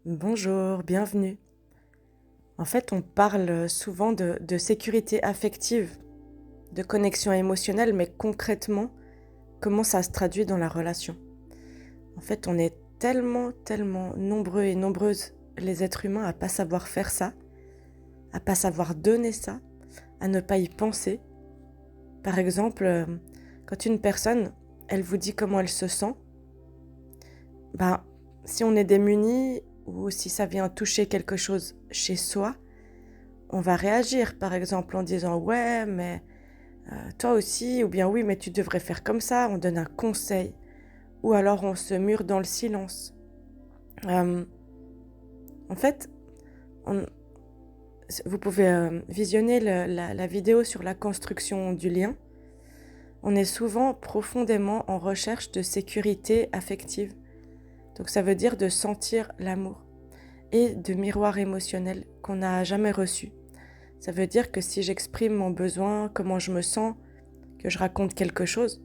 Bonjour, bienvenue. En fait, on parle souvent de sécurité affective, de connexion émotionnelle, mais concrètement, comment ça se traduit dans la relation? En fait, on est tellement nombreux et nombreuses, les êtres humains, à pas savoir faire ça, à pas savoir donner ça, à ne pas y penser. Par exemple, quand une personne, elle vous dit comment elle se sent, ben, si on est démuni ou si ça vient toucher quelque chose chez soi, on va réagir, par exemple, en disant: «Ouais, mais toi aussi», ou bien: «Oui, mais tu devrais faire comme ça», on donne un conseil, ou alors on se mure dans le silence. Hem, En fait, on vous pouvez, visionner la vidéo sur la construction du lien. On est souvent profondément en recherche de sécurité affective. Donc ça veut dire de sentir l'amour et de miroir émotionnel qu'on n'a jamais reçu. Ça veut dire que si j'exprime mon besoin, comment je me sens, que je raconte quelque chose,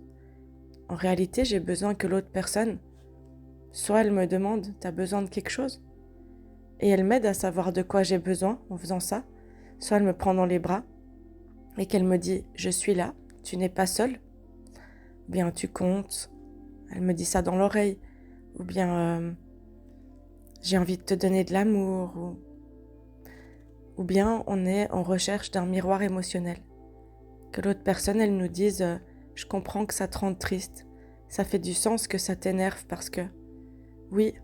en réalité, j'ai besoin que l'autre personne, soit elle me demande: «T'as besoin de quelque chose?» et elle m'aide à savoir de quoi j'ai besoin en faisant ça, soit elle me prend dans les bras et qu'elle me dit: «Je suis là, tu n'es pas seule, ou bien tu comptes», elle me dit ça dans l'oreille, ou bien «J'ai envie de te donner de l'amour», ou bien on est en recherche d'un miroir émotionnel. Que l'autre personne, elle nous dise: «Je comprends que ça te rende triste, ça fait du sens que ça t'énerve parce que oui,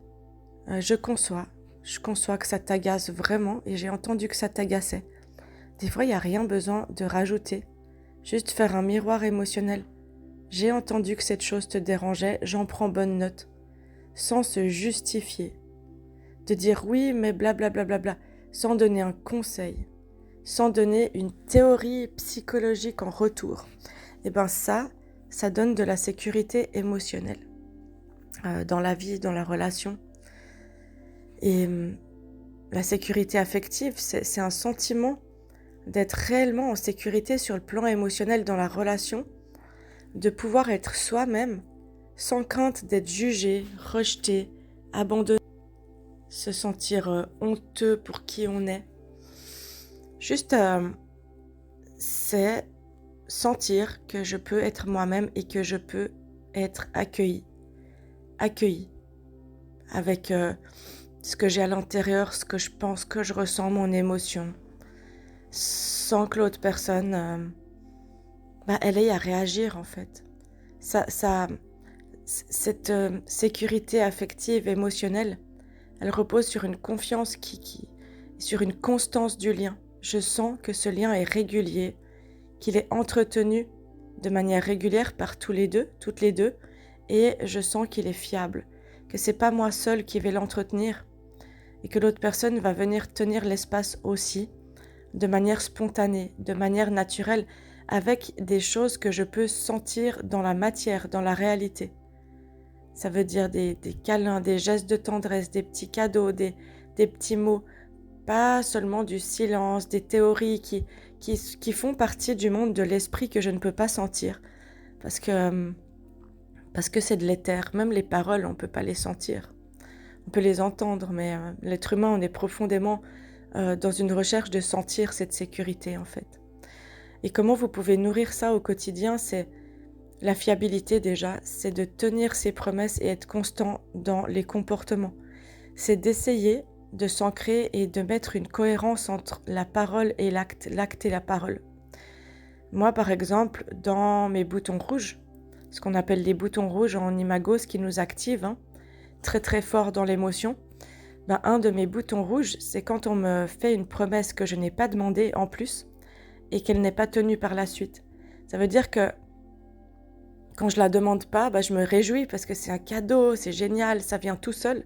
je conçois que ça t'agace vraiment et j'ai entendu que ça t'agaçait». Des fois, il y a rien besoin de rajouter, juste faire un miroir émotionnel. J'ai entendu que cette chose te dérangeait, j'en prends bonne note, sans se justifier. De dire oui, mais blablabla, bla bla bla, sans donner un conseil, sans donner une théorie psychologique en retour. Et ben ça donne de la sécurité émotionnelle dans la vie, dans la relation. Et la sécurité affective, c'est un sentiment d'être réellement en sécurité sur le plan émotionnel dans la relation, de pouvoir être soi-même sans crainte d'être jugé, rejeté, abandonné, se sentir honteux pour qui on est. Juste, c'est sentir que je peux être moi-même et que je peux être accueillie avec ce que j'ai à l'intérieur, ce que je pense, que je ressens, mon émotion, sans que l'autre personne, elle ait à réagir en fait. Ça, cette sécurité affective, émotionnelle, elle repose sur une confiance sur une constance du lien. Je sens que ce lien est régulier, qu'il est entretenu de manière régulière par toutes les deux, et je sens qu'il est fiable, que c'est pas moi seule qui vais l'entretenir, et que l'autre personne va venir tenir l'espace aussi, de manière spontanée, de manière naturelle, avec des choses que je peux sentir dans la matière, dans la réalité. Ça veut dire des câlins, des gestes de tendresse, des petits cadeaux, des petits mots, pas seulement du silence, des théories qui font partie du monde de l'esprit que je ne peux pas sentir. Parce que, parce que c'est de l'éther, même les paroles, on ne peut pas les sentir. On peut les entendre, mais l'être humain, on est profondément dans une recherche de sentir cette sécurité, en fait. Et comment vous pouvez nourrir ça au quotidien, c'est la fiabilité déjà, c'est de tenir ses promesses et être constant dans les comportements. C'est d'essayer de s'ancrer et de mettre une cohérence entre la parole et l'acte et la parole. Moi, par exemple, dans mes boutons rouges, ce qu'on appelle les boutons rouges en imago, ce qui nous active, très très fort dans l'émotion, un de mes boutons rouges, c'est quand on me fait une promesse que je n'ai pas demandée en plus et qu'elle n'est pas tenue par la suite. Ça veut dire que quand je la demande pas, je me réjouis parce que c'est un cadeau, c'est génial, ça vient tout seul.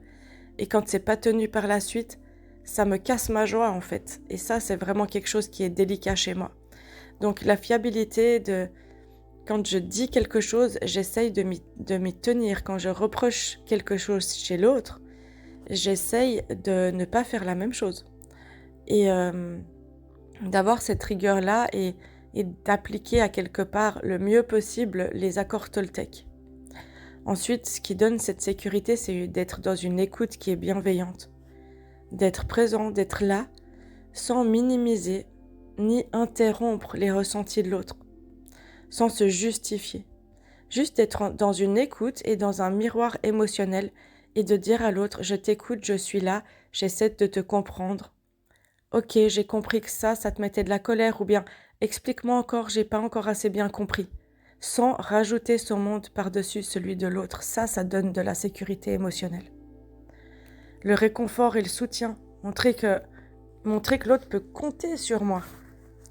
Et quand c'est pas tenu par la suite, ça me casse ma joie en fait. Et ça, c'est vraiment quelque chose qui est délicat chez moi. Donc la fiabilité de quand je dis quelque chose, j'essaye de m'y tenir. Quand je reproche quelque chose chez l'autre, j'essaye de ne pas faire la même chose. Et d'avoir cette rigueur-là et d'appliquer à quelque part le mieux possible les accords Toltec. Ensuite, ce qui donne cette sécurité, c'est d'être dans une écoute qui est bienveillante. d'être présent, d'être là, sans minimiser ni interrompre les ressentis de l'autre, sans se justifier. Juste être dans une écoute et dans un miroir émotionnel et de dire à l'autre, je t'écoute, je suis là, j'essaie de te comprendre. Ok, j'ai compris que ça te mettait de la colère, ou bien explique-moi encore, j'ai pas encore assez bien compris. Sans rajouter son monde par-dessus celui de l'autre, ça donne de la sécurité émotionnelle. Le réconfort et le soutien, montrer que l'autre peut compter sur moi,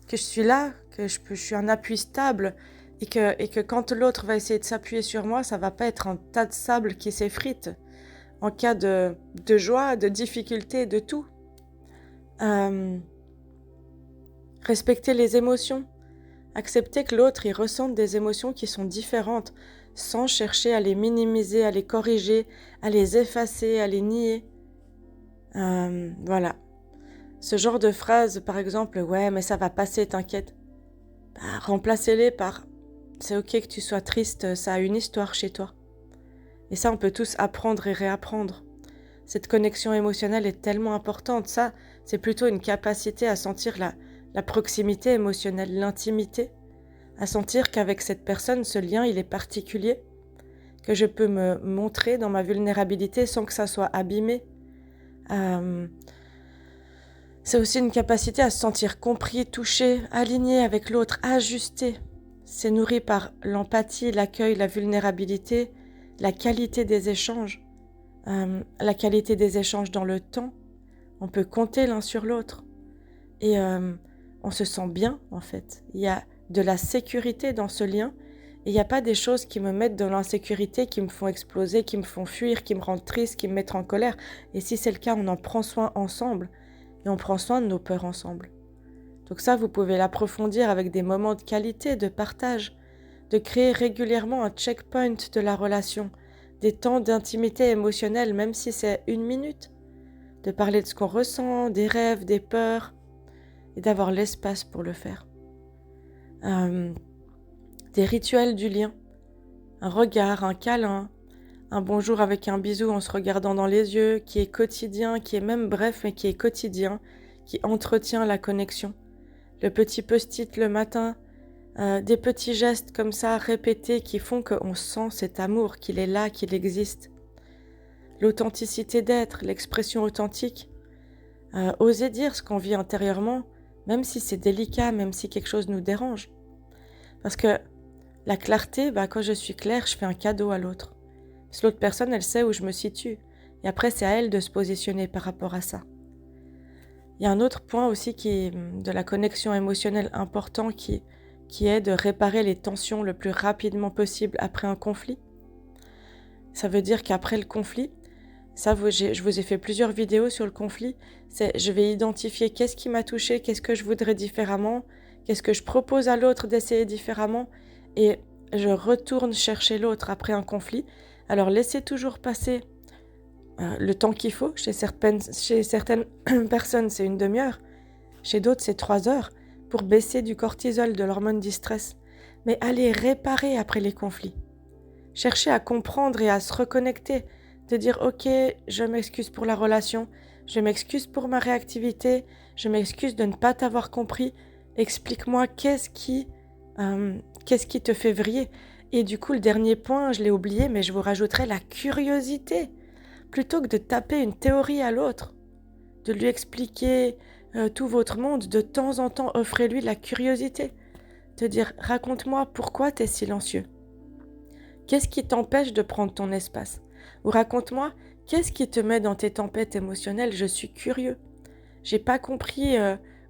que je suis là, que je suis un appui stable, et que quand l'autre va essayer de s'appuyer sur moi, ça va pas être un tas de sable qui s'effrite en cas de joie, de difficulté, de tout. Respecter les émotions, accepter que l'autre il ressente des émotions qui sont différentes, sans chercher à les minimiser, à les corriger, à les effacer, à les nier. Voilà. Ce genre de phrase, par exemple, ouais, mais ça va passer, t'inquiète. Remplacez-les par c'est ok que tu sois triste, ça a une histoire chez toi. Et ça, on peut tous apprendre et réapprendre. Cette connexion émotionnelle est tellement importante. Ça, c'est plutôt une capacité à sentir la proximité émotionnelle, l'intimité, à sentir qu'avec cette personne, ce lien, il est particulier, que je peux me montrer dans ma vulnérabilité sans que ça soit abîmé. C'est aussi une capacité à se sentir compris, touché, aligné avec l'autre, ajusté. C'est nourri par l'empathie, l'accueil, la vulnérabilité, la qualité des échanges. La qualité des échanges dans le temps. On peut compter l'un sur l'autre. Et on se sent bien, en fait. Il y a de la sécurité dans ce lien. Et il n'y a pas des choses qui me mettent dans l'insécurité, qui me font exploser, qui me font fuir, qui me rendent triste, qui me mettent en colère. Et si c'est le cas, on en prend soin ensemble. Et on prend soin de nos peurs ensemble. Donc ça, vous pouvez l'approfondir avec des moments de qualité, de partage, de créer régulièrement un checkpoint de la relation, des temps d'intimité émotionnelle, même si c'est 1 minute, de parler de ce qu'on ressent, des rêves, des peurs, et d'avoir l'espace pour le faire. Des rituels du lien, un regard, un câlin, un bonjour avec un bisou en se regardant dans les yeux, qui est quotidien, qui est même bref, mais qui est quotidien, qui entretient la connexion. Le petit post-it le matin, des petits gestes comme ça répétés qui font qu'on sent cet amour, qu'il est là, qu'il existe. L'authenticité d'être, l'expression authentique, oser dire ce qu'on vit intérieurement, même si c'est délicat, même si quelque chose nous dérange. Parce que la clarté, quand je suis claire, je fais un cadeau à l'autre. Parce que l'autre personne, elle sait où je me situe. Et après, c'est à elle de se positionner par rapport à ça. Il y a un autre point aussi qui est de la connexion émotionnelle important qui est de réparer les tensions le plus rapidement possible après un conflit. Ça veut dire qu'après le conflit, je vous ai fait plusieurs vidéos sur le conflit, je vais identifier qu'est-ce qui m'a touché, qu'est-ce que je voudrais différemment, qu'est-ce que je propose à l'autre d'essayer différemment, et je retourne chercher l'autre après un conflit. Alors laissez toujours passer le temps qu'il faut. Chez certaines personnes, c'est 1 demi-heure. Chez d'autres, c'est 3 heures pour baisser du cortisol, de l'hormone du stress. Mais allez réparer après les conflits. Cherchez à comprendre et à se reconnecter. De dire, ok, je m'excuse pour la relation, je m'excuse pour ma réactivité, je m'excuse de ne pas t'avoir compris. Explique-moi qu'est-ce qui te fait vriller. Et du coup, le dernier point, je l'ai oublié, mais je vous rajouterai la curiosité. Plutôt que de taper une théorie à l'autre, de lui expliquer tout votre monde, de temps en temps, offrez-lui la curiosité. De dire, raconte-moi pourquoi tu es silencieux. Qu'est-ce qui t'empêche de prendre ton espace? Ou raconte-moi, qu'est-ce qui te met dans tes tempêtes émotionnelles? Je suis curieux. J'ai pas compris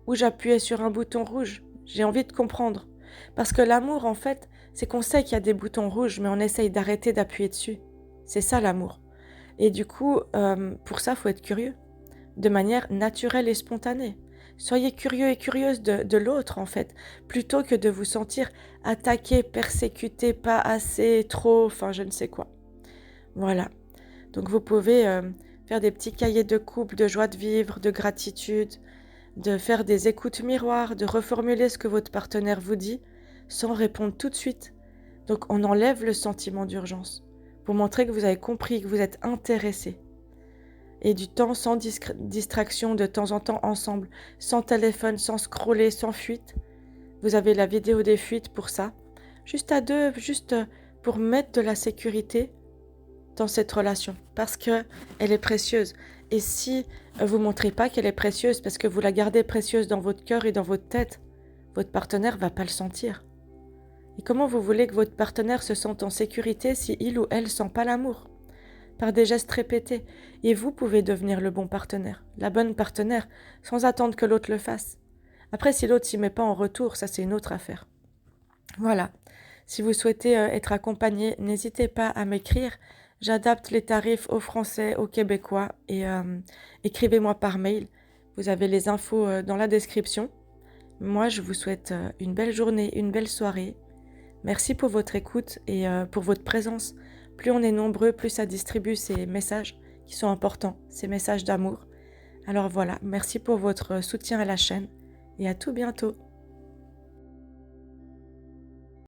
où j'appuyais sur un bouton rouge. J'ai envie de comprendre. Parce que l'amour, en fait, c'est qu'on sait qu'il y a des boutons rouges, mais on essaye d'arrêter d'appuyer dessus. C'est ça l'amour. Et du coup, pour ça, il faut être curieux, de manière naturelle et spontanée. Soyez curieux et curieuse de l'autre, en fait, plutôt que de vous sentir attaqué, persécuté, pas assez, trop, enfin, je ne sais quoi. Voilà. Donc, vous pouvez faire des petits cahiers de couple, de joie de vivre, de gratitude, de faire des écoutes miroirs, de reformuler ce que votre partenaire vous dit, sans répondre tout de suite. Donc, on enlève le sentiment d'urgence, pour montrer que vous avez compris, que vous êtes intéressé. et du temps sans distraction de temps en temps ensemble, sans téléphone, sans scroller, sans fuite. Vous avez la vidéo des fuites pour ça. Juste à deux, juste pour mettre de la sécurité dans cette relation parce que elle est précieuse. Et si vous montrez pas qu'elle est précieuse parce que vous la gardez précieuse dans votre cœur et dans votre tête, votre partenaire va pas le sentir. Et comment vous voulez que votre partenaire se sente en sécurité si il ou elle sent pas l'amour? Par des gestes répétés. Et vous pouvez devenir le bon partenaire, la bonne partenaire, sans attendre que l'autre le fasse. Après, si l'autre s'y met pas en retour, ça c'est une autre affaire. Voilà. Si vous souhaitez être accompagné, n'hésitez pas à m'écrire. J'adapte les tarifs aux Français, aux Québécois et écrivez-moi par mail. Vous avez les infos dans la description. Moi, je vous souhaite une belle journée, une belle soirée. Merci pour votre écoute et pour votre présence. Plus on est nombreux, plus ça distribue ces messages qui sont importants, ces messages d'amour. Alors voilà, merci pour votre soutien à la chaîne et à tout bientôt.